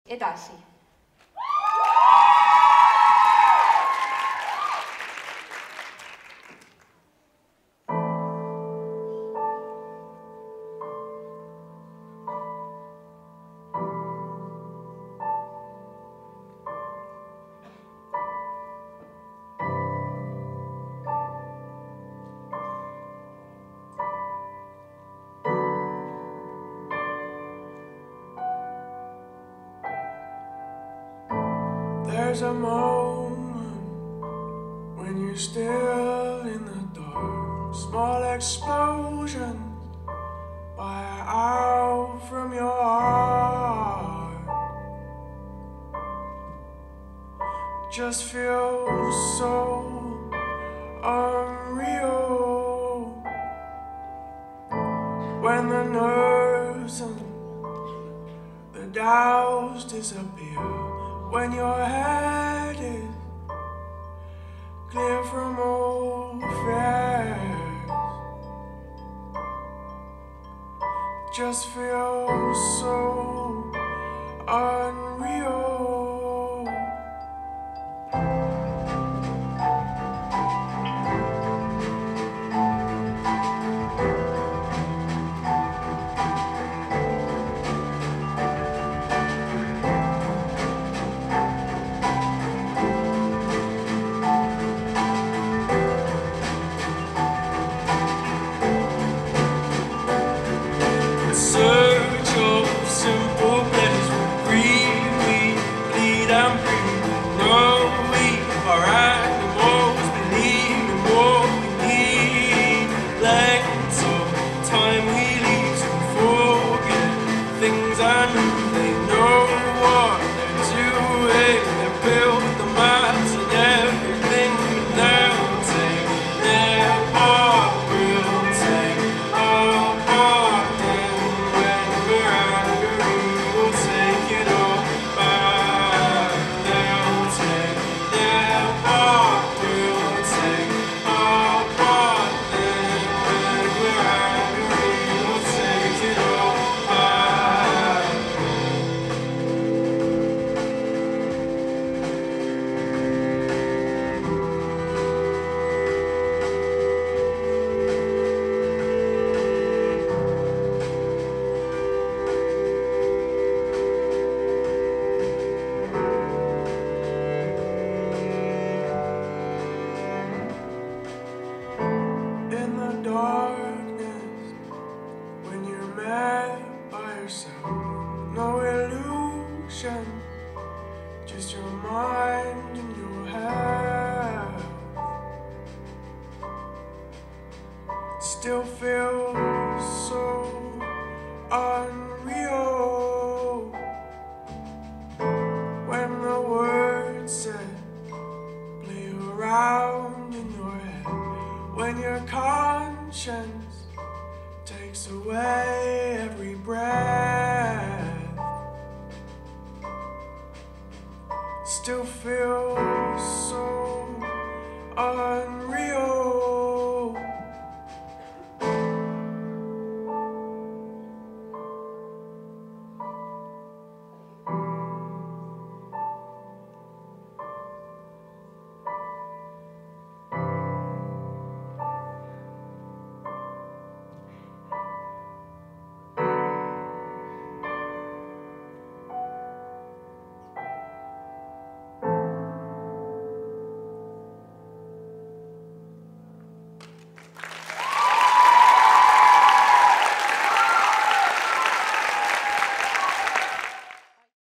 edasi. There's a moment when you're still in the dark. Small explosions fire out from your heart. Just feels so unreal when the nerves and the doubts disappear. When your head is clear from all fears, just feels so unreal. Search of simple pleasure, breathe, we bleed and breathe. No, we are animals, believe in what we need. Lengths of time we leave to forget things I knew. They know what they're doing, they build the maps and everything, but they'll take their part, we'll take our part. In the darkness, when you're met by yourself, no illusion, just your mind and your head. Still feels so unreal when the words said play around in your head. When your conscience takes away every breath, still feels so unreal.